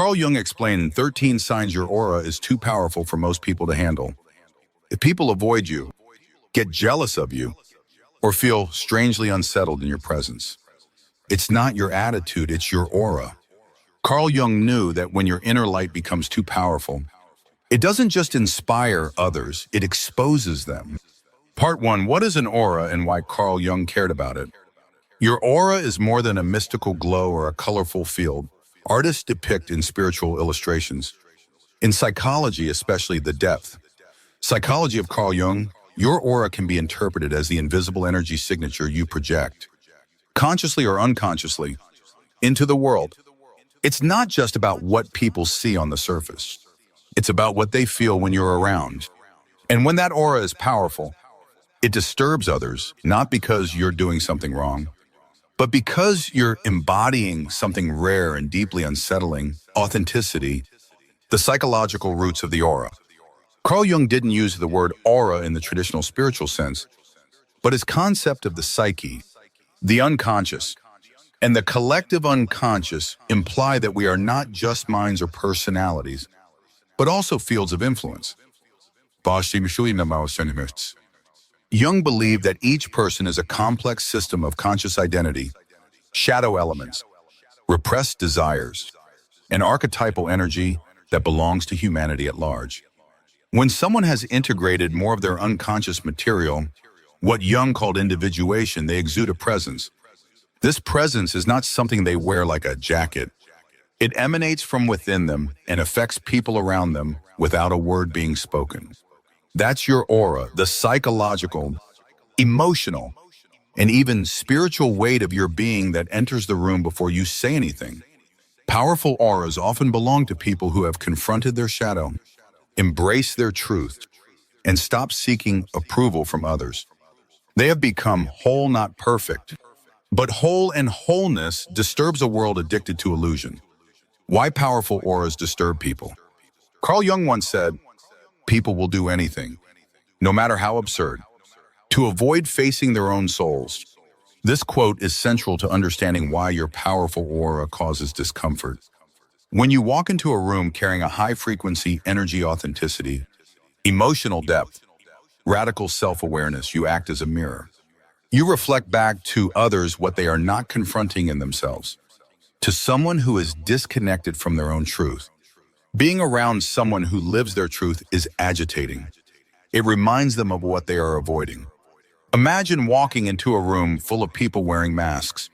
Carl Jung explained 13 signs your aura is too powerful for most people to handle. If people avoid you, get jealous of you, or feel strangely unsettled in your presence, it's not your attitude, it's your aura. Carl Jung knew that when your inner light becomes too powerful, it doesn't just inspire others, it exposes them. Part 1. What is an aura and why Carl Jung cared about it? Your aura is more than a mystical glow or a colorful field artists depict in spiritual illustrations. In psychology, especially the depth psychology of Carl Jung, your aura can be interpreted as the invisible energy signature you project, consciously or unconsciously, into the world. It's not just about what people see on the surface. It's about what they feel when you're around. And when that aura is powerful, it disturbs others, not because you're doing something wrong, but because you're embodying something rare and deeply unsettling, authenticity, the psychological roots of the aura. Carl Jung didn't use the word aura in the traditional spiritual sense, but his concept of the psyche, the unconscious, and the collective unconscious imply that we are not just minds or personalities, but also fields of influence. Jung believed that each person is a complex system of conscious identity, shadow elements, repressed desires, and archetypal energy that belongs to humanity at large. When someone has integrated more of their unconscious material, what Jung called individuation, they exude a presence. This presence is not something they wear like a jacket. It emanates from within them and affects people around them without a word being spoken. That's your aura, the psychological, emotional, and even spiritual weight of your being that enters the room before you say anything. Powerful auras often belong to people who have confronted their shadow, embraced their truth, and stopped seeking approval from others. They have become whole, not perfect. But whole and wholeness disturbs a world addicted to illusion. Why powerful auras disturb people? Carl Jung once said, "People will do anything, no matter how absurd, to avoid facing their own souls." This quote is central to understanding why your powerful aura causes discomfort. When you walk into a room carrying a high-frequency energy authenticity, emotional depth, radical self-awareness, you act as a mirror. You reflect back to others what they are not confronting in themselves. To someone who is disconnected from their own truth, being around someone who lives their truth is agitating. It reminds them of what they are avoiding. Imagine walking into a room full of people wearing masks,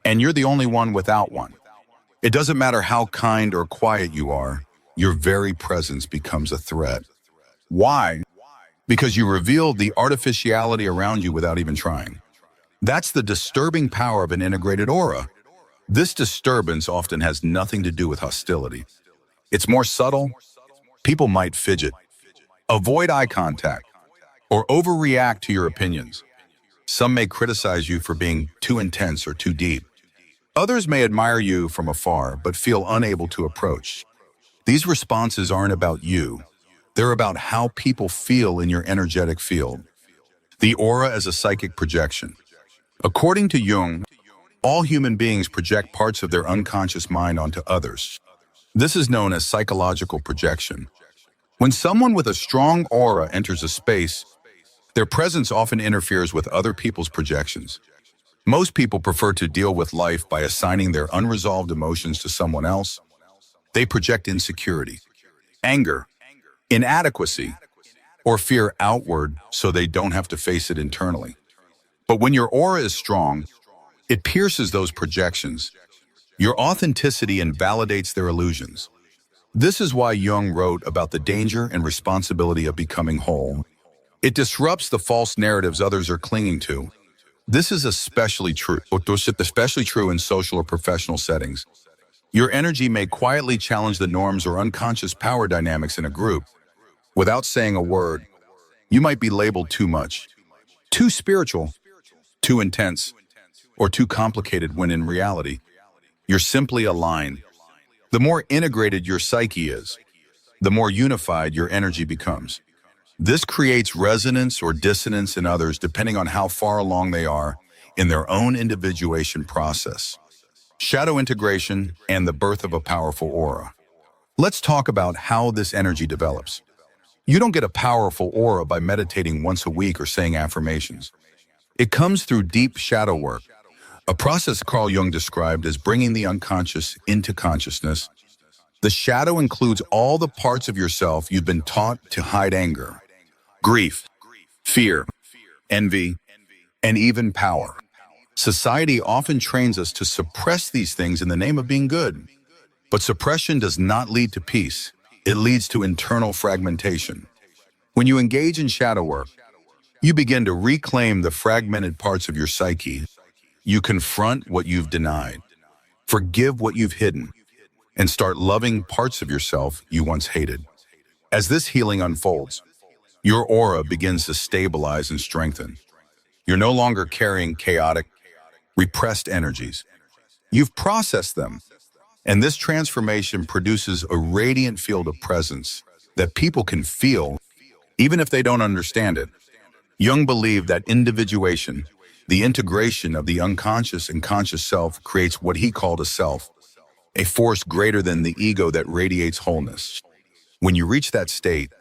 and you're the only one without one. It doesn't matter how kind or quiet you are, your very presence becomes a threat. Why? Because you reveal the artificiality around you without even trying. That's the disturbing power of an integrated aura. This disturbance often has nothing to do with hostility. It's more subtle. People might fidget, avoid eye contact, or overreact to your opinions. Some may criticize you for being too intense or too deep. Others may admire you from afar, but feel unable to approach. These responses aren't about you. They're about how people feel in your energetic field. The aura as a psychic projection. According to Jung, all human beings project parts of their unconscious mind onto others. This is known as psychological projection. When someone with a strong aura enters a space, their presence often interferes with other people's projections. Most people prefer to deal with life by assigning their unresolved emotions to someone else. They project insecurity, anger, inadequacy, or fear outward so they don't have to face it internally. But when your aura is strong, it pierces those projections. Your authenticity invalidates their illusions. This is why Jung wrote about the danger and responsibility of becoming whole. It disrupts the false narratives others are clinging to. This is especially true in social or professional settings. Your energy may quietly challenge the norms or unconscious power dynamics in a group. Without saying a word, you might be labeled too much, too spiritual, too intense, or too complicated when in reality, you're simply aligned. The more integrated your psyche is, the more unified your energy becomes. This creates resonance or dissonance in others depending on how far along they are in their own individuation process. Shadow integration and the birth of a powerful aura. Let's talk about how this energy develops. You don't get a powerful aura by meditating once a week or saying affirmations. It comes through deep shadow work, a process Carl Jung described as bringing the unconscious into consciousness. The shadow includes all the parts of yourself you've been taught to hide: anger, grief, fear, envy, and even power. Society often trains us to suppress these things in the name of being good. But suppression does not lead to peace. It leads to internal fragmentation. When you engage in shadow work, you begin to reclaim the fragmented parts of your psyche. You confront what you've denied, forgive what you've hidden, and start loving parts of yourself you once hated. As this healing unfolds, your aura begins to stabilize and strengthen. You're no longer carrying chaotic, repressed energies. You've processed them, and this transformation produces a radiant field of presence that people can feel, even if they don't understand it. Jung believed that individuation, the integration of the unconscious and conscious self, creates what he called a self, a force greater than the ego that radiates wholeness. When you reach that state,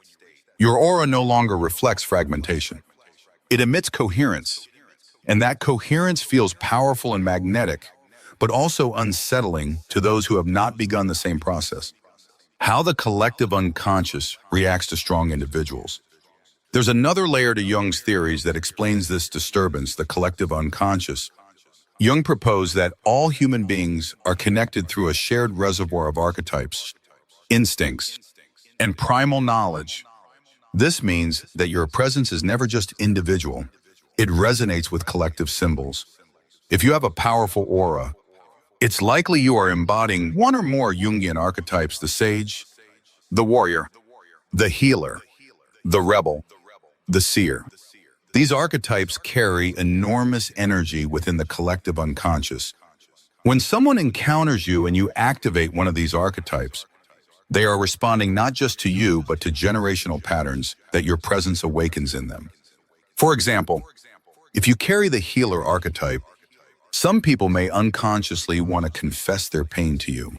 your aura no longer reflects fragmentation. It emits coherence, and that coherence feels powerful and magnetic, but also unsettling to those who have not begun the same process. How the collective unconscious reacts to strong individuals. There's another layer to Jung's theories that explains this disturbance, the collective unconscious. Jung proposed that all human beings are connected through a shared reservoir of archetypes, instincts, and primal knowledge. This means that your presence is never just individual. It resonates with collective symbols. If you have a powerful aura, it's likely you are embodying one or more Jungian archetypes: the sage, the warrior, the healer, the rebel, the seer. These archetypes carry enormous energy within the collective unconscious. When someone encounters you and you activate one of these archetypes, they are responding not just to you, but to generational patterns that your presence awakens in them. For example, if you carry the healer archetype, some people may unconsciously want to confess their pain to you.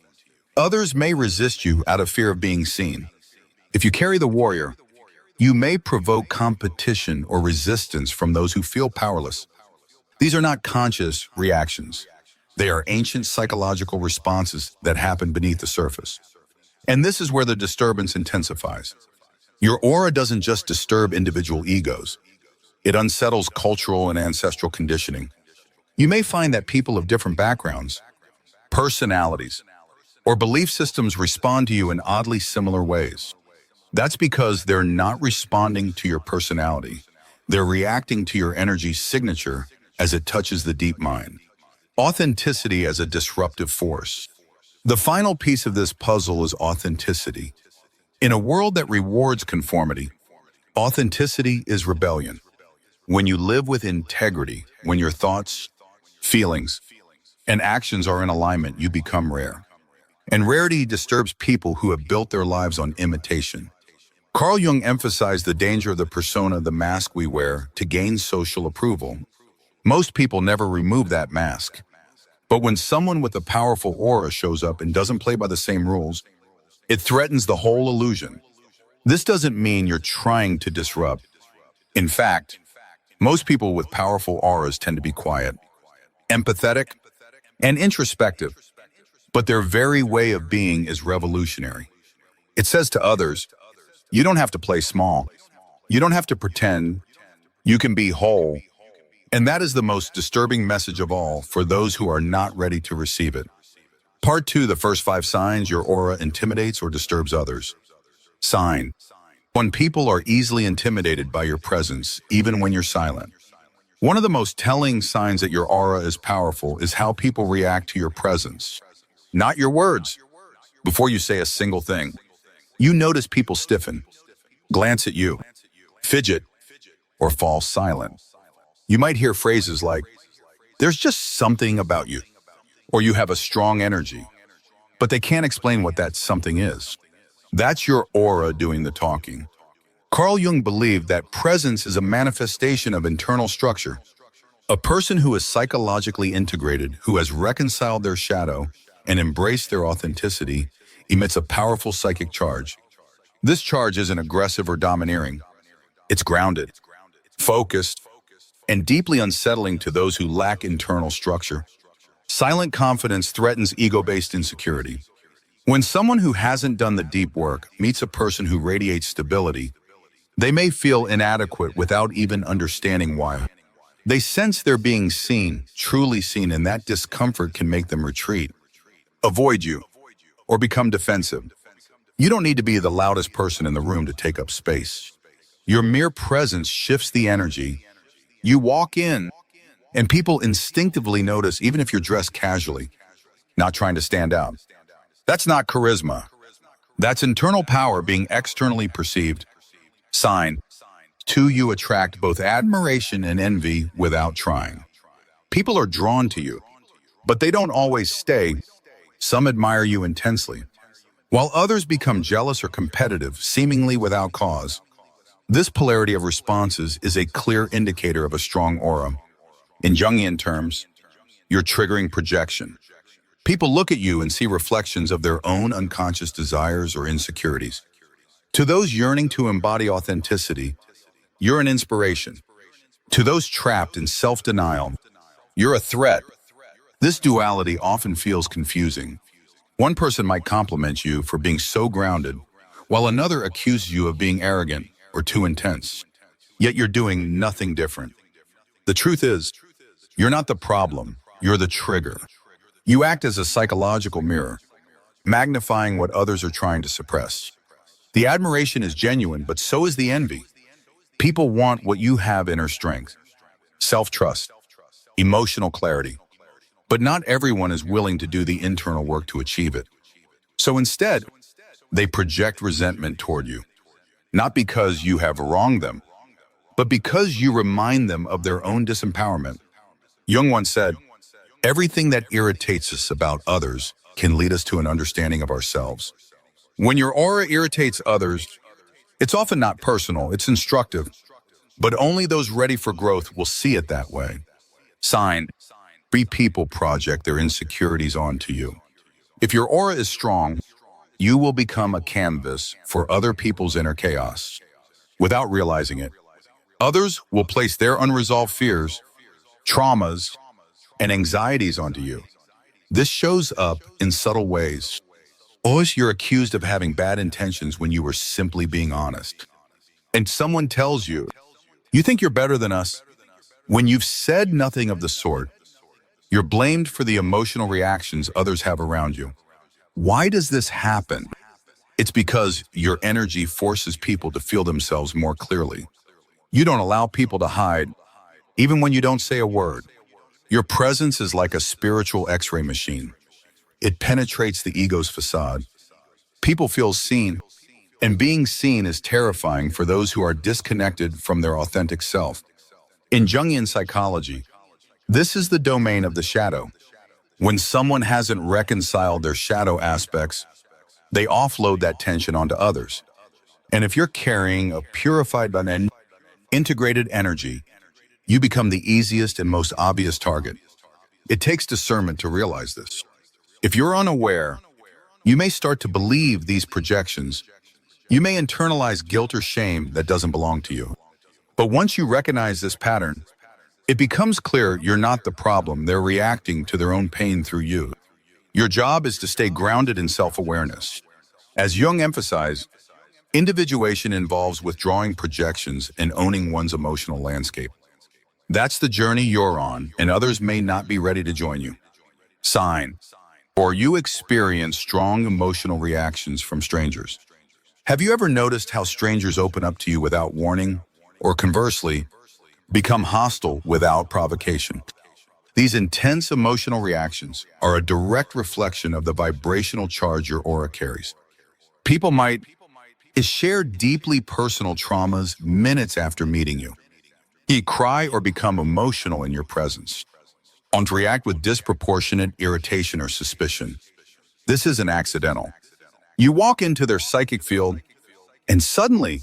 Others may resist you out of fear of being seen. If you carry the warrior, you may provoke competition or resistance from those who feel powerless. These are not conscious reactions. They are ancient psychological responses that happen beneath the surface. And this is where the disturbance intensifies. Your aura doesn't just disturb individual egos. It unsettles cultural and ancestral conditioning. You may find that people of different backgrounds, personalities, or belief systems respond to you in oddly similar ways. That's because they're not responding to your personality. They're reacting to your energy signature as it touches the deep mind. Authenticity as a disruptive force. The final piece of this puzzle is authenticity. In a world that rewards conformity, authenticity is rebellion. When you live with integrity, when your thoughts, feelings, and actions are in alignment, you become rare. And rarity disturbs people who have built their lives on imitation. Carl Jung emphasized the danger of the persona, the mask we wear, to gain social approval. Most people never remove that mask. But when someone with a powerful aura shows up and doesn't play by the same rules, it threatens the whole illusion. This doesn't mean you're trying to disrupt. In fact, most people with powerful auras tend to be quiet, empathetic, and introspective, but their very way of being is revolutionary. It says to others, you don't have to play small. You don't have to pretend. You can be whole. And that is the most disturbing message of all for those who are not ready to receive it. Part 2, the first 5 signs your aura intimidates or disturbs others. Sign. 1. People are easily intimidated by your presence, even when you're silent. One of the most telling signs that your aura is powerful is how people react to your presence, not your words. Before you say a single thing, you notice people stiffen, glance at you, fidget, or fall silent. You might hear phrases like, "There's just something about you," or "You have a strong energy," but they can't explain what that something is. That's your aura doing the talking. Carl Jung believed that presence is a manifestation of internal structure. A person who is psychologically integrated, who has reconciled their shadow and embraced their authenticity, emits a powerful psychic charge. This charge isn't aggressive or domineering. It's grounded, focused, and deeply unsettling to those who lack internal structure. Silent confidence threatens ego-based insecurity. When someone who hasn't done the deep work meets a person who radiates stability, they may feel inadequate without even understanding why. They sense they're being seen, truly seen, and that discomfort can make them retreat, avoid you, or become defensive. You don't need to be the loudest person in the room to take up space. Your mere presence shifts the energy. You walk in, and people instinctively notice even if you're dressed casually, not trying to stand out. That's not charisma. That's internal power being externally perceived. Sign. 2, you attract both admiration and envy without trying. People are drawn to you, but they don't always stay. Some admire you intensely, while others become jealous or competitive, seemingly without cause. This polarity of responses is a clear indicator of a strong aura. In Jungian terms, you're triggering projection. People look at you and see reflections of their own unconscious desires or insecurities. To those yearning to embody authenticity, you're an inspiration. To those trapped in self-denial, you're a threat. This duality often feels confusing. One person might compliment you for being so grounded, while another accuses you of being arrogant or too intense. Yet you're doing nothing different. The truth is, you're not the problem, you're the trigger. You act as a psychological mirror, magnifying what others are trying to suppress. The admiration is genuine, but so is the envy. People want what you have: inner strength, self-trust, emotional clarity. But not everyone is willing to do the internal work to achieve it. So instead, they project resentment toward you, not because you have wronged them, but because you remind them of their own disempowerment. Jung once said, "Everything that irritates us about others can lead us to an understanding of ourselves." When your aura irritates others, it's often not personal, it's instructive, but only those ready for growth will see it that way. Sign. 3, people project their insecurities onto you. If your aura is strong, you will become a canvas for other people's inner chaos. Without realizing it, others will place their unresolved fears, traumas, and anxieties onto you. This shows up in subtle ways. Always you're accused of having bad intentions when you were simply being honest. And someone tells you, "You think you're better than us," when you've said nothing of the sort. You're blamed for the emotional reactions others have around you. Why does this happen? It's because your energy forces people to feel themselves more clearly. You don't allow people to hide, even when you don't say a word. Your presence is like a spiritual X-ray machine. It penetrates the ego's facade. People feel seen, and being seen is terrifying for those who are disconnected from their authentic self. In Jungian psychology, this is the domain of the shadow. When someone hasn't reconciled their shadow aspects, they offload that tension onto others. And if you're carrying a purified and integrated energy, you become the easiest and most obvious target. It takes discernment to realize this. If you're unaware, you may start to believe these projections. You may internalize guilt or shame that doesn't belong to you. But once you recognize this pattern, it becomes clear you're not the problem. They're reacting to their own pain through you. Your job is to stay grounded in self-awareness. As Jung emphasized, individuation involves withdrawing projections and owning one's emotional landscape. That's the journey you're on, and others may not be ready to join you. Sign. Or you experience strong emotional reactions from strangers. Have you ever noticed how strangers open up to you without warning, or conversely, become hostile without provocation? These intense emotional reactions are a direct reflection of the vibrational charge your aura carries. People might share deeply personal traumas minutes after meeting you. You cry or become emotional in your presence, and react with disproportionate irritation or suspicion. This isn't accidental. You walk into their psychic field, and suddenly,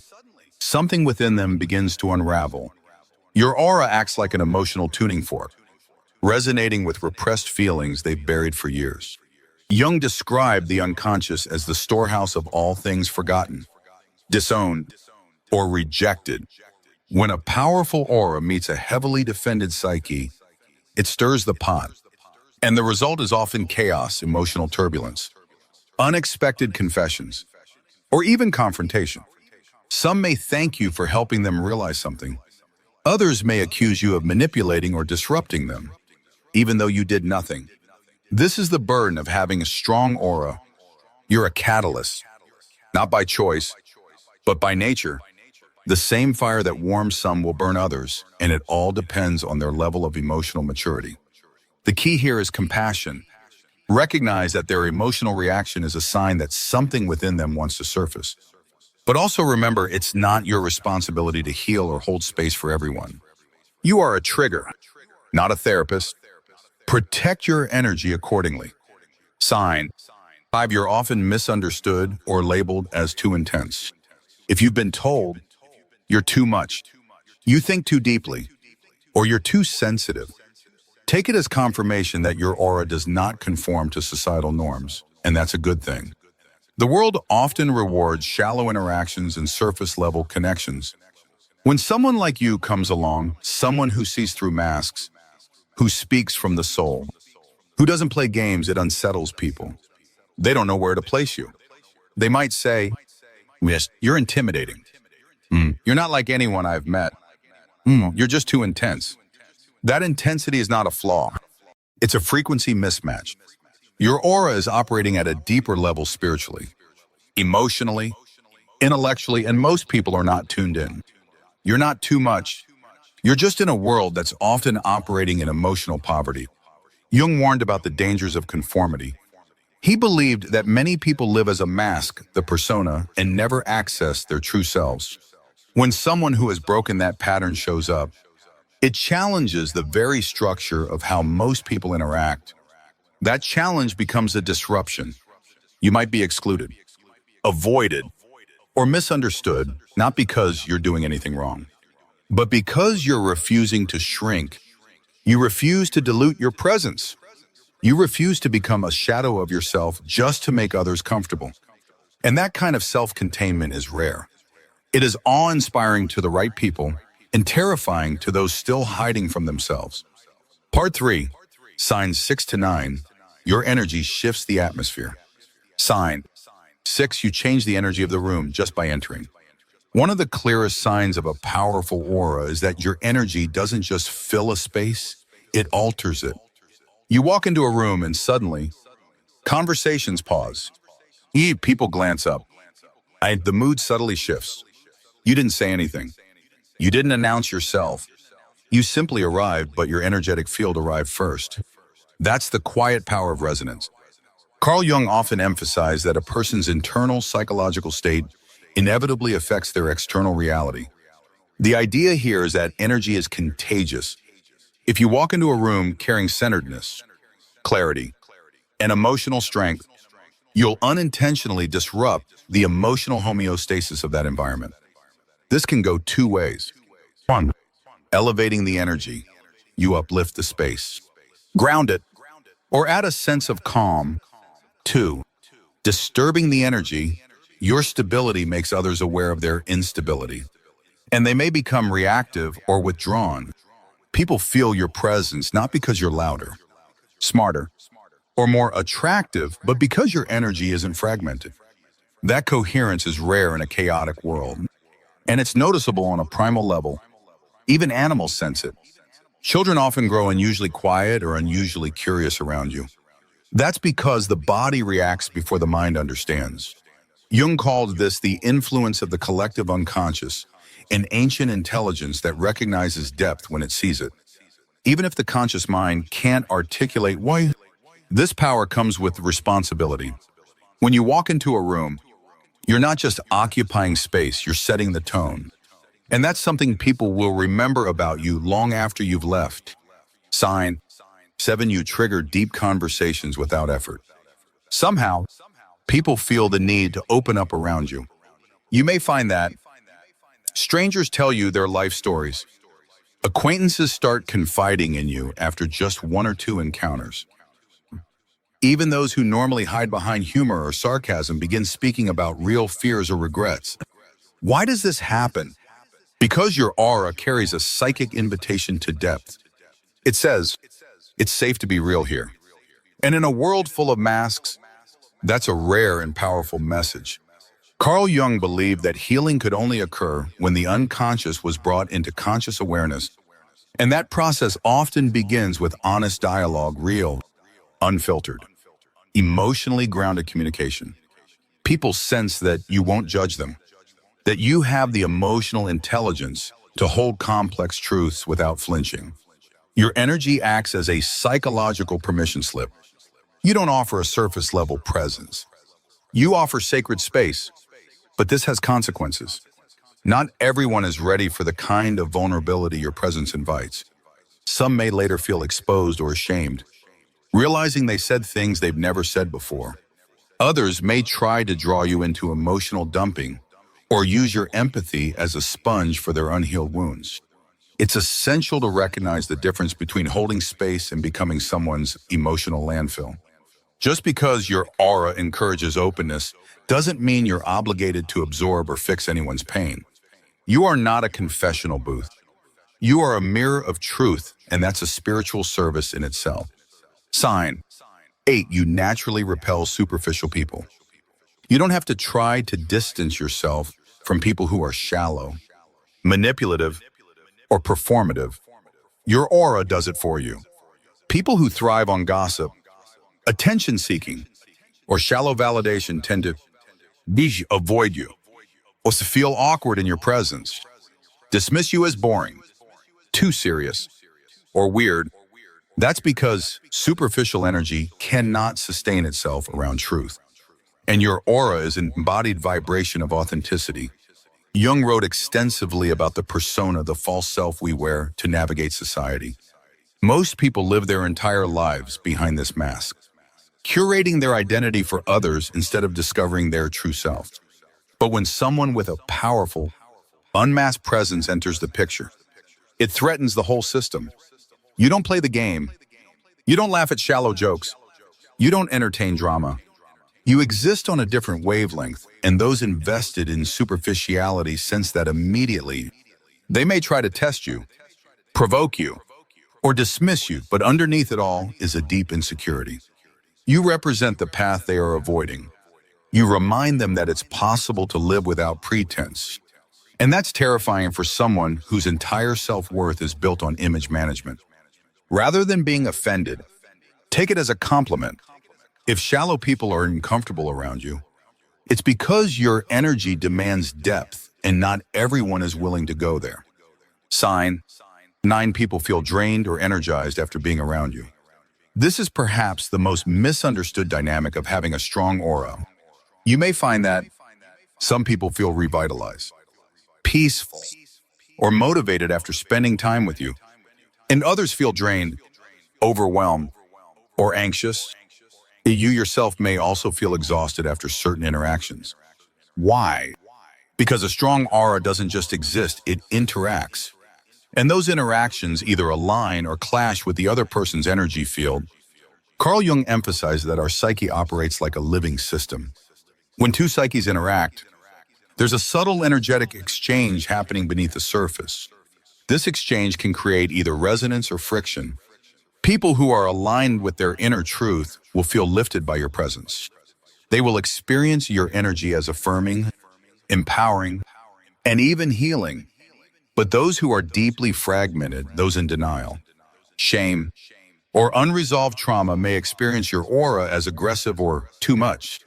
something within them begins to unravel. Your aura acts like an emotional tuning fork, resonating with repressed feelings they've buried for years. Jung described the unconscious as the storehouse of all things forgotten, disowned, or rejected. When a powerful aura meets a heavily defended psyche, it stirs the pot, and the result is often chaos, emotional turbulence, unexpected confessions, or even confrontation. Some may thank you for helping them realize something. Others may accuse you of manipulating or disrupting them, even though you did nothing. This is the burden of having a strong aura. You're a catalyst, not by choice, but by nature. The same fire that warms some will burn others, and it all depends on their level of emotional maturity. The key here is compassion. Recognize that their emotional reaction is a sign that something within them wants to surface. But also remember, it's not your responsibility to heal or hold space for everyone. You are a trigger, not a therapist. Protect your energy accordingly. Sign 5. You're often misunderstood or labeled as too intense. If you've been told you're too much, you think too deeply, or you're too sensitive, take it as confirmation that your aura does not conform to societal norms, and that's a good thing. The world often rewards shallow interactions and surface-level connections. When someone like you comes along, someone who sees through masks, who speaks from the soul, who doesn't play games, it unsettles people. They don't know where to place you. They might say, "Yes, you're intimidating. You're not like anyone I've met. You're just too intense." That intensity is not a flaw. It's a frequency mismatch. Your aura is operating at a deeper level spiritually, emotionally, intellectually, and most people are not tuned in. You're not too much. You're just in a world that's often operating in emotional poverty. Jung warned about the dangers of conformity. He believed that many people live as a mask, the persona, and never access their true selves. When someone who has broken that pattern shows up, it challenges the very structure of how most people interact. That challenge becomes a disruption. You might be excluded, avoided, or misunderstood, not because you're doing anything wrong, but because you're refusing to shrink. You refuse to dilute your presence. You refuse to become a shadow of yourself just to make others comfortable. And that kind of self-containment is rare. It is awe-inspiring to the right people and terrifying to those still hiding from themselves. Part 3, signs 6 to 9, your energy shifts the atmosphere. Sign 6, you change the energy of the room just by entering. One of the clearest signs of a powerful aura is that your energy doesn't just fill a space, it alters it. You walk into a room and suddenly, conversations pause. People glance up. The mood subtly shifts. You didn't say anything. You didn't announce yourself. You simply arrived, but your energetic field arrived first. That's the quiet power of resonance. Carl Jung often emphasized that a person's internal psychological state inevitably affects their external reality. The idea here is that energy is contagious. If you walk into a room carrying centeredness, clarity, and emotional strength, you'll unintentionally disrupt the emotional homeostasis of that environment. This can go two ways. 1. Elevating the energy. You uplift the space. Ground it, or add a sense of calm. 2. Disturbing the energy. Your stability makes others aware of their instability, and they may become reactive or withdrawn. People feel your presence not because you're louder, smarter, or more attractive, but because your energy isn't fragmented. That coherence is rare in a chaotic world, and it's noticeable on a primal level. Even animals sense it. Children often grow unusually quiet or unusually curious around you. That's because the body reacts before the mind understands. Jung called this the influence of the collective unconscious, an ancient intelligence that recognizes depth when it sees it. Even if the conscious mind can't articulate why, this power comes with responsibility. When you walk into a room, you're not just occupying space, you're setting the tone. And that's something people will remember about you long after you've left. Sign 7, you trigger deep conversations without effort. Somehow, people feel the need to open up around you. You may find that strangers tell you their life stories. Acquaintances start confiding in you after just 1 or 2 encounters. Even those who normally hide behind humor or sarcasm begin speaking about real fears or regrets. Why does this happen? Because your aura carries a psychic invitation to depth. It says, it's safe to be real here. And in a world full of masks, that's a rare and powerful message. Carl Jung believed that healing could only occur when the unconscious was brought into conscious awareness, and that process often begins with honest dialogue, real, unfiltered, emotionally grounded communication. People sense that you won't judge them, that you have the emotional intelligence to hold complex truths without flinching. Your energy acts as a psychological permission slip. You don't offer a surface-level presence. You offer sacred space, but this has consequences. Not everyone is ready for the kind of vulnerability your presence invites. Some may later feel exposed or ashamed, realizing they said things they've never said before. Others may try to draw you into emotional dumping or use your empathy as a sponge for their unhealed wounds. It's essential to recognize the difference between holding space and becoming someone's emotional landfill. Just because your aura encourages openness doesn't mean you're obligated to absorb or fix anyone's pain. You are not a confessional booth. You are a mirror of truth, and that's a spiritual service in itself. Sign 8. You naturally repel superficial people. You don't have to try to distance yourself from people who are shallow, manipulative, or performative. Your aura does it for you. People who thrive on gossip, attention-seeking, or shallow validation tend to avoid you, or to feel awkward in your presence, dismiss you as boring, too serious, or weird. That's because superficial energy cannot sustain itself around truth. And your aura is an embodied vibration of authenticity. Jung wrote extensively about the persona, the false self we wear to navigate society. Most people live their entire lives behind this mask, curating their identity for others instead of discovering their true self. But when someone with a powerful, unmasked presence enters the picture, it threatens the whole system. You don't play the game. You don't laugh at shallow jokes. You don't entertain drama. You exist on a different wavelength, and those invested in superficiality sense that immediately. They may try to test you, provoke you, or dismiss you, but underneath it all is a deep insecurity. You represent the path they are avoiding. You remind them that it's possible to live without pretense. And that's terrifying for someone whose entire self-worth is built on image management. Rather than being offended, take it as a compliment. If shallow people are uncomfortable around you, it's because your energy demands depth, and not everyone is willing to go there. Sign 9. People feel drained or energized after being around you. This is perhaps the most misunderstood dynamic of having a strong aura. You may find that some people feel revitalized, peaceful, or motivated after spending time with you, and others feel drained, overwhelmed, or anxious. You yourself may also feel exhausted after certain interactions. Why? Because a strong aura doesn't just exist, it interacts. And those interactions either align or clash with the other person's energy field. Carl Jung emphasized that our psyche operates like a living system. When two psyches interact, there's a subtle energetic exchange happening beneath the surface. This exchange can create either resonance or friction. People who are aligned with their inner truth will feel lifted by your presence. They will experience your energy as affirming, empowering, and even healing. But those who are deeply fragmented, those in denial, shame, or unresolved trauma may experience your aura as aggressive or too much.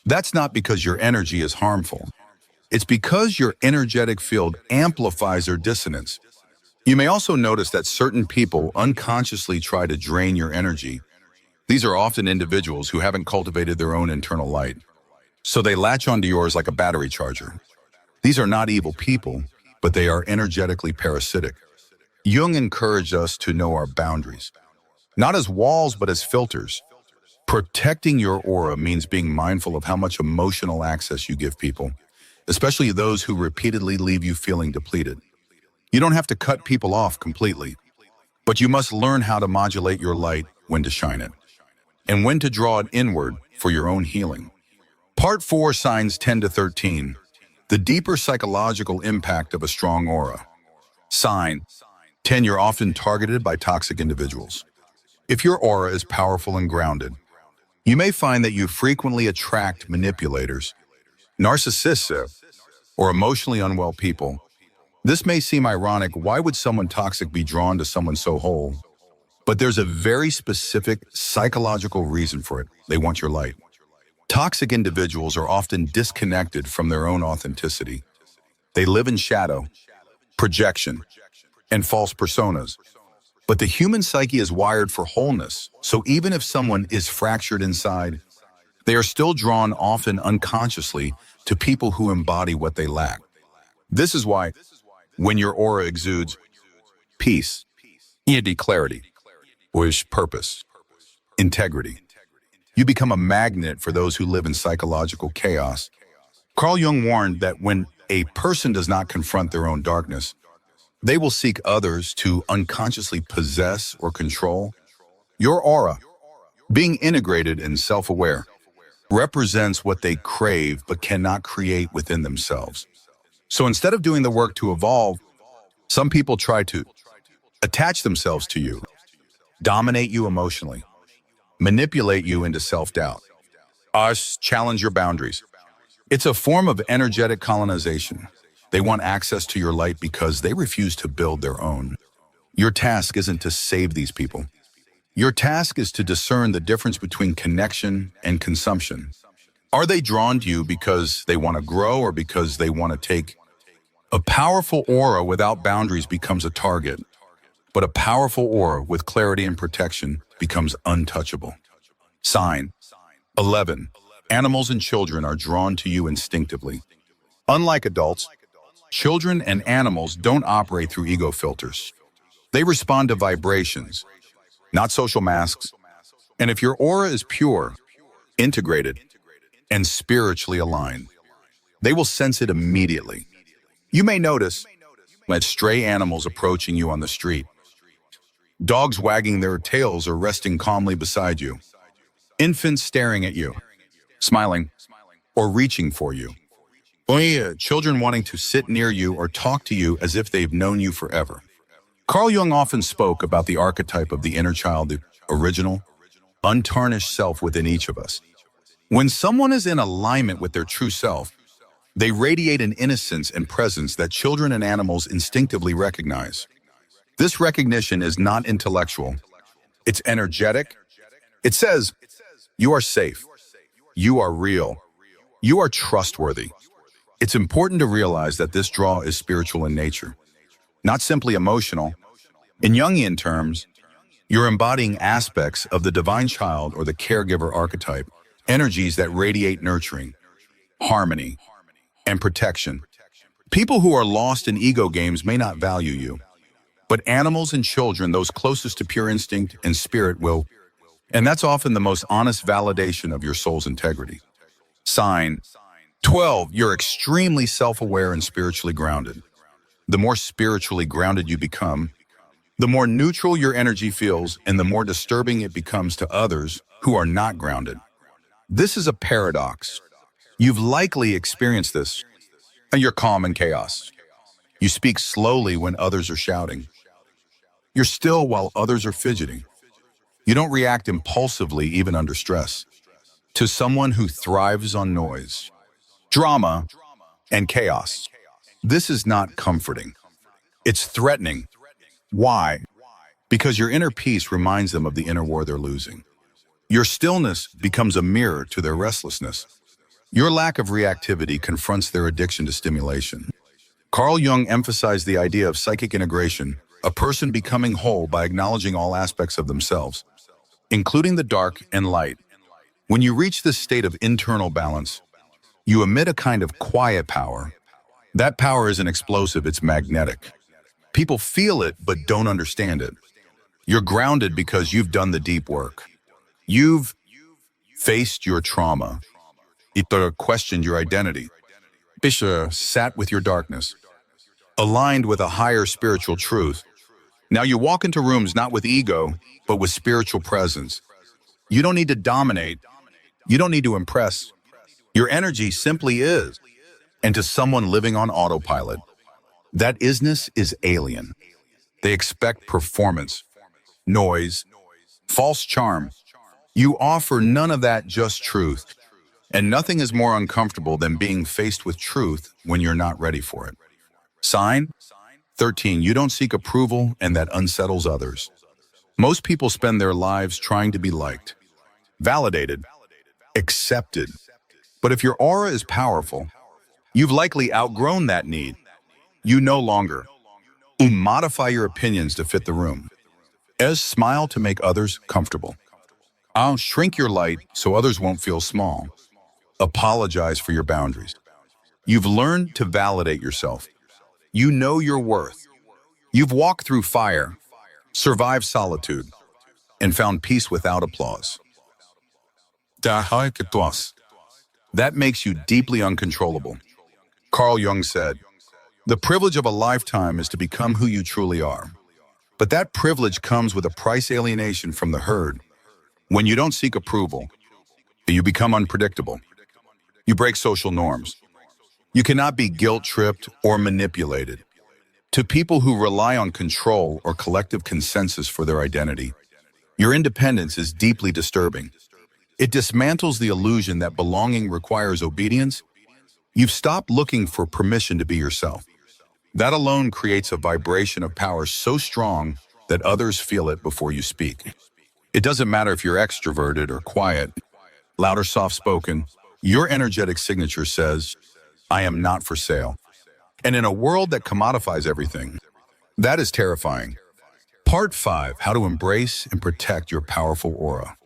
That's not because your energy is harmful. It's because your energetic field amplifies their dissonance. You may also notice that certain people unconsciously try to drain your energy. These are often individuals who haven't cultivated their own internal light, so they latch onto yours like a battery charger. These are not evil people, but they are energetically parasitic. Jung encouraged us to know our boundaries, not as walls, but as filters. Protecting your aura means being mindful of how much emotional access you give people, especially those who repeatedly leave you feeling depleted. You don't have to cut people off completely, but you must learn how to modulate your light when to shine it. and when to draw it inward for your own healing. Part 4, Signs 10 to 13. The deeper psychological impact of a strong aura. Sign 10. You're often targeted by toxic individuals. If your aura is powerful and grounded, you may find that you frequently attract manipulators, narcissists, or emotionally unwell people. This may seem ironic. Why would someone toxic be drawn to someone so whole? But there's a very specific psychological reason for it. They want your light. Toxic individuals are often disconnected from their own authenticity. They live in shadow, projection, and false personas. But the human psyche is wired for wholeness, so even if someone is fractured inside, they are still drawn, often unconsciously, to people who embody what they lack. This is why, when your aura exudes peace, clarity, wish, purpose, integrity, you become a magnet for those who live in psychological chaos. Carl Jung warned that when a person does not confront their own darkness, they will seek others to unconsciously possess or control. Your aura, being integrated and self-aware, represents what they crave but cannot create within themselves. So instead of doing the work to evolve, some people try to attach themselves to you, dominate you emotionally, manipulate you into self-doubt, challenge your boundaries. It's a form of energetic colonization. They want access to your light because they refuse to build their own. Your task isn't to save these people. Your task is to discern the difference between connection and consumption. Are they drawn to you because they want to grow or because they want to take? A powerful aura without boundaries becomes a target, but a powerful aura with clarity and protection becomes untouchable. Sign 11. Animals and children are drawn to you instinctively. Unlike adults, children and animals don't operate through ego filters. They respond to vibrations, not social masks. And if your aura is pure, integrated, and spiritually aligned, they will sense it immediately. You may notice that stray animals approaching you on the street, dogs wagging their tails or resting calmly beside you, infants staring at you, smiling, or reaching for you. Children wanting to sit near you or talk to you as if they've known you forever. Carl Jung often spoke about the archetype of the inner child, the original, untarnished self within each of us. When someone is in alignment with their true self, they radiate an innocence and presence that children and animals instinctively recognize. This recognition is not intellectual. It's energetic. It says, you are safe. You are real. You are trustworthy. It's important to realize that this draw is spiritual in nature, not simply emotional. In Jungian terms, you're embodying aspects of the divine child or the caregiver archetype, energies that radiate nurturing, harmony, and protection. People who are lost in ego games may not value you, but animals and children, those closest to pure instinct and spirit, will. And that's often the most honest validation of your soul's integrity. Sign 12. You're extremely self-aware and spiritually grounded. The more spiritually grounded you become, the more neutral your energy feels and the more disturbing it becomes to others who are not grounded. This is a paradox. You've likely experienced this. You're calm in chaos. You speak slowly when others are shouting. You're still while others are fidgeting. You don't react impulsively even under stress. To someone who thrives on noise, drama, and chaos, this is not comforting. It's threatening. Why? Because your inner peace reminds them of the inner war they're losing. Your stillness becomes a mirror to their restlessness. Your lack of reactivity confronts their addiction to stimulation. Carl Jung emphasized the idea of psychic integration, a person becoming whole by acknowledging all aspects of themselves, including the dark and light. When you reach this state of internal balance, you emit a kind of quiet power. That power isn't explosive, it's magnetic. People feel it but don't understand it. You're grounded because you've done the deep work. You've faced your trauma. Questioned your identity. Sat with your darkness. Aligned with a higher spiritual truth. Now you walk into rooms not with ego, but with spiritual presence. You don't need to dominate. You don't need to impress. Your energy simply is. And to someone living on autopilot, that isness is alien. They expect performance, noise, false charm. You offer none of that, just truth. And nothing is more uncomfortable than being faced with truth when you're not ready for it. Sign 13. You don't seek approval, and that unsettles others. Most people spend their lives trying to be liked, validated, accepted. But if your aura is powerful, you've likely outgrown that need. You no longer modify your opinions to fit the room. Smile to make others comfortable. I'll shrink your light so others won't feel small. Apologize for your boundaries. You've learned to validate yourself. You know your worth. You've walked through fire, survived solitude, and found peace without applause. That makes you deeply uncontrollable. Carl Jung said, "The privilege of a lifetime is to become who you truly are." But that privilege comes with a price: alienation from the herd. When you don't seek approval, you become unpredictable. You break social norms. You cannot be guilt-tripped or manipulated. To people who rely on control or collective consensus for their identity, your independence is deeply disturbing. It dismantles the illusion that belonging requires obedience. You've stopped looking for permission to be yourself. That alone creates a vibration of power so strong that others feel it before you speak. It doesn't matter if you're extroverted or quiet, loud or soft-spoken, your energetic signature says, "I am not for sale." And in a world that commodifies everything, that is terrifying. Part 5, how to embrace and protect your powerful aura.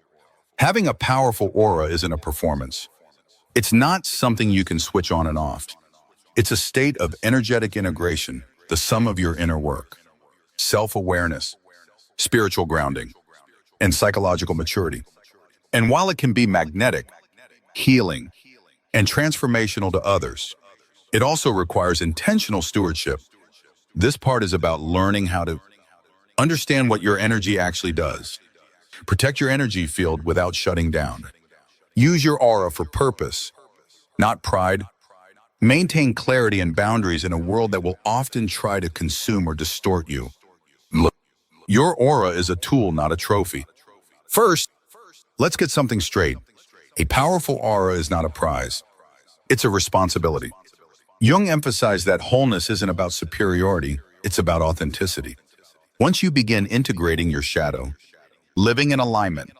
Having a powerful aura isn't a performance. It's not something you can switch on and off. It's a state of energetic integration, the sum of your inner work, self-awareness, spiritual grounding, and psychological maturity. And while it can be magnetic, healing, and transformational to others, it also requires intentional stewardship. This part is about learning how to understand what your energy actually does. Protect your energy field without shutting down. Use your aura for purpose, not pride. Maintain clarity and boundaries in a world that will often try to consume or distort you. Look, your aura is a tool, not a trophy. First, let's get something straight. A powerful aura is not a prize. It's a responsibility. Jung emphasized that wholeness isn't about superiority, it's about authenticity. Once you begin integrating your shadow, living in alignment,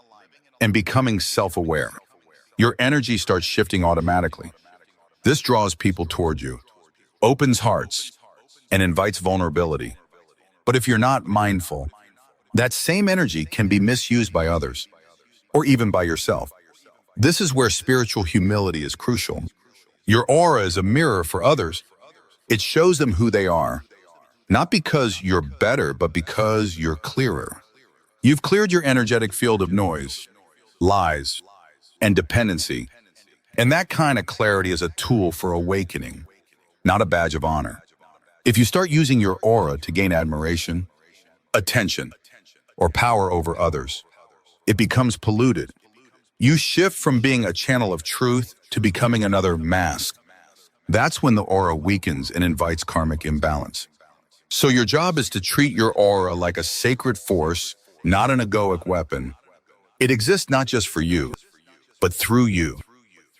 and becoming self-aware, your energy starts shifting automatically. This draws people toward you, opens hearts, and invites vulnerability. But if you're not mindful, that same energy can be misused by others, or even by yourself. This is where spiritual humility is crucial. Your aura is a mirror for others. It shows them who they are, not because you're better, but because you're clearer. You've cleared your energetic field of noise, lies, and dependency. And that kind of clarity is a tool for awakening, not a badge of honor. If you start using your aura to gain admiration, attention, or power over others, it becomes polluted. You shift from being a channel of truth to becoming another mask. That's when the aura weakens and invites karmic imbalance. So your job is to treat your aura like a sacred force, not an egoic weapon. It exists not just for you, but through you.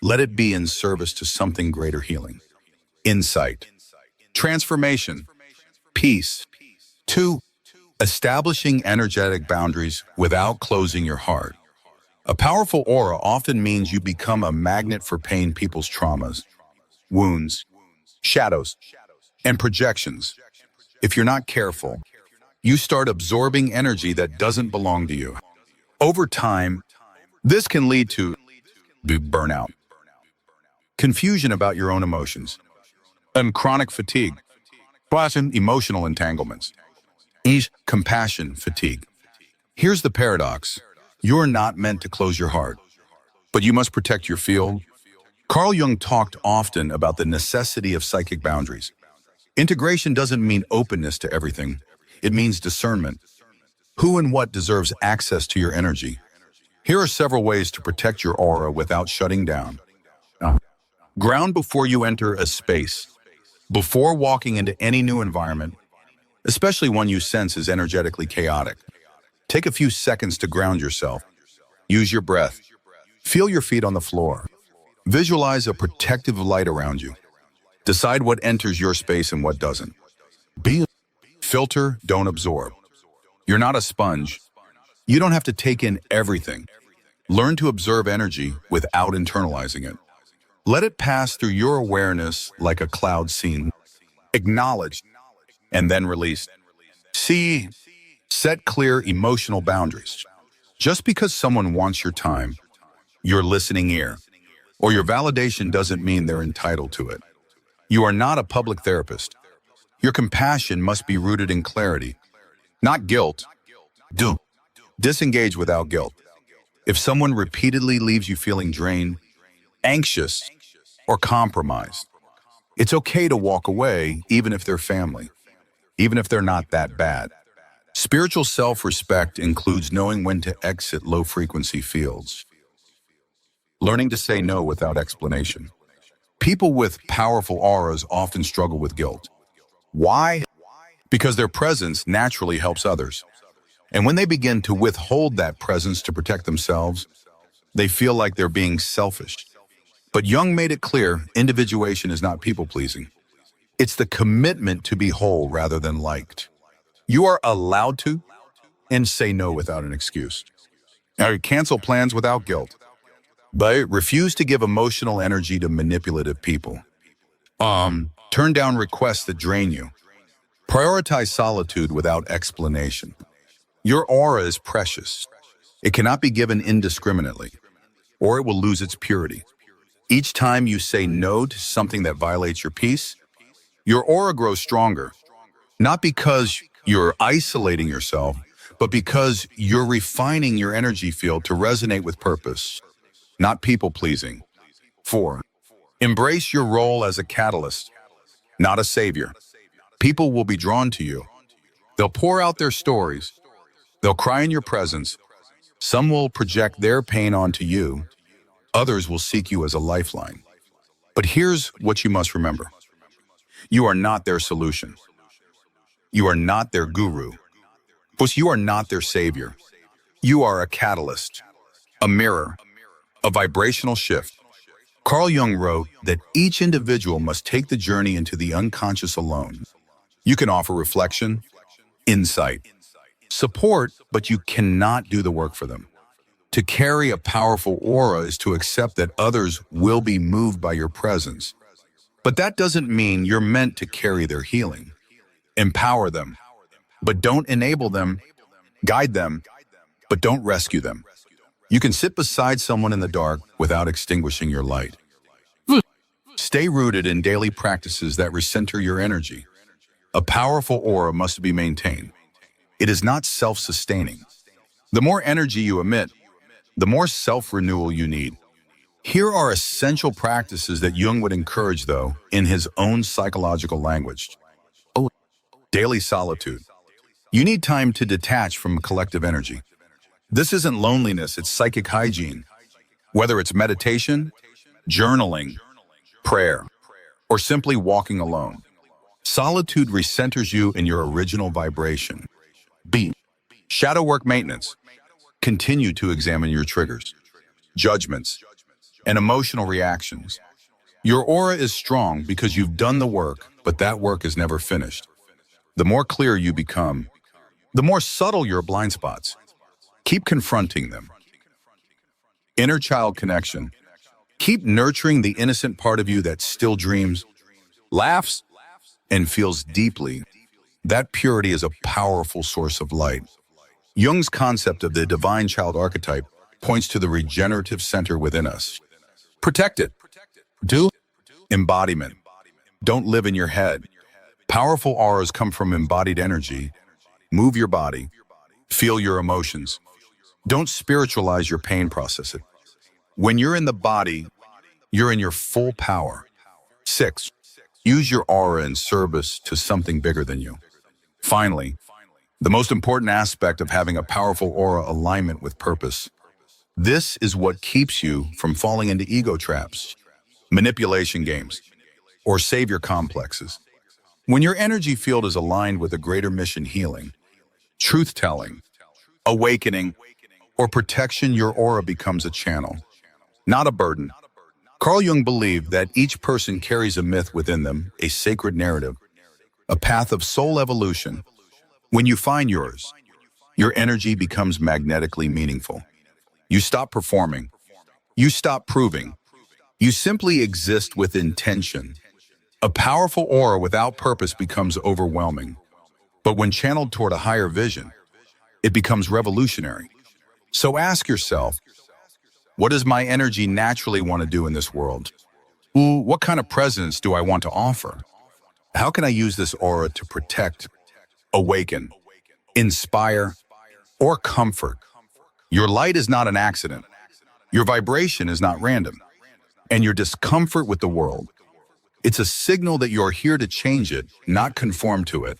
Let it be in service to something greater: healing, insight, transformation, peace. 2, establishing energetic boundaries without closing your heart. A powerful aura often means you become a magnet for pain, people's traumas, wounds, shadows, and projections. If you're not careful, you start absorbing energy that doesn't belong to you. Over time, this can lead to burnout, confusion about your own emotions, and chronic fatigue, emotional entanglements, compassion fatigue. Here's the paradox. You're not meant to close your heart, but you must protect your field. Carl Jung talked often about the necessity of psychic boundaries. Integration doesn't mean openness to everything. It means discernment. Who and what deserves access to your energy? Here are several ways to protect your aura without shutting down. Ground before you enter a space. Before walking into any new environment, especially one you sense is energetically chaotic, take a few seconds to ground yourself. Use your breath. Feel your feet on the floor. Visualize a protective light around you. Decide what enters your space and what doesn't. Be a filter, don't absorb. You're not a sponge. You don't have to take in everything. Learn to observe energy without internalizing it. Let it pass through your awareness like a cloud seen, acknowledged, and then released. C. Set clear emotional boundaries. Just because someone wants your time, your listening ear, or your validation doesn't mean they're entitled to it. You are not a public therapist. Your compassion must be rooted in clarity, not guilt. Disengage without guilt. If someone repeatedly leaves you feeling drained, anxious, or compromised, it's okay to walk away even if they're family, even if they're not that bad. Spiritual self-respect includes knowing when to exit low-frequency fields. Learning to say no without explanation. People with powerful auras often struggle with guilt. Why? Because their presence naturally helps others. And when they begin to withhold that presence to protect themselves, they feel like they're being selfish. But Jung made it clear, individuation is not people-pleasing. It's the commitment to be whole rather than liked. You are allowed to and say no without an excuse. Now, cancel plans without guilt. But refuse to give emotional energy to manipulative people. Turn down requests that drain you. Prioritize solitude without explanation. Your aura is precious. It cannot be given indiscriminately, or it will lose its purity. Each time you say no to something that violates your peace, your aura grows stronger, not because you're isolating yourself, but because you're refining your energy field to resonate with purpose, not people-pleasing. 4. Embrace your role as a catalyst, not a savior. People will be drawn to you. They'll pour out their stories. They'll cry in your presence. Some will project their pain onto you. Others will seek you as a lifeline. But here's what you must remember. You are not their solution. You are not their guru. Plus, you are not their savior. You are a catalyst, a mirror, a vibrational shift. Carl Jung wrote that each individual must take the journey into the unconscious alone. You can offer reflection, insight, support, but you cannot do the work for them. To carry a powerful aura is to accept that others will be moved by your presence. But that doesn't mean you're meant to carry their healing. Empower them, but don't enable them. Guide them, but don't rescue them. You can sit beside someone in the dark without extinguishing your light. Stay rooted in daily practices that recenter your energy. A powerful aura must be maintained. It is not self-sustaining. The more energy you emit, the more self-renewal you need. Here are essential practices that Jung would encourage, though, in his own psychological language. Daily solitude. You need time to detach from collective energy. This isn't loneliness, it's psychic hygiene. Whether it's meditation, journaling, prayer, or simply walking alone. Solitude recenters you in your original vibration. B. Shadow work maintenance. Continue to examine your triggers, judgments, and emotional reactions. Your aura is strong because you've done the work, but that work is never finished. The more clear you become, the more subtle your blind spots. Keep confronting them. Inner child connection. Keep nurturing the innocent part of you that still dreams, laughs, and feels deeply. That purity is a powerful source of light. Jung's concept of the divine child archetype points to the regenerative center within us. Protect it. Do embodiment. Don't live in your head. Powerful auras come from embodied energy. Move your body. Feel your emotions. Don't spiritualize your pain, process it. When you're in the body, you're in your full power. 6. Use your aura in service to something bigger than you. Finally, the most important aspect of having a powerful aura: alignment with purpose. This is what keeps you from falling into ego traps, manipulation games, or savior complexes. When your energy field is aligned with a greater mission, healing, truth-telling, awakening, or protection, your aura becomes a channel, not a burden. Carl Jung believed that each person carries a myth within them, a sacred narrative, a path of soul evolution. When you find yours, your energy becomes magnetically meaningful. You stop performing. You stop proving. You simply exist with intention. A powerful aura without purpose becomes overwhelming. But when channeled toward a higher vision, it becomes revolutionary. So ask yourself, what does my energy naturally want to do in this world? What kind of presence do I want to offer? How can I use this aura to protect, awaken, inspire, or comfort? Your light is not an accident. Your vibration is not random. And your discomfort with the world, it's a signal that you're here to change it, not conform to it.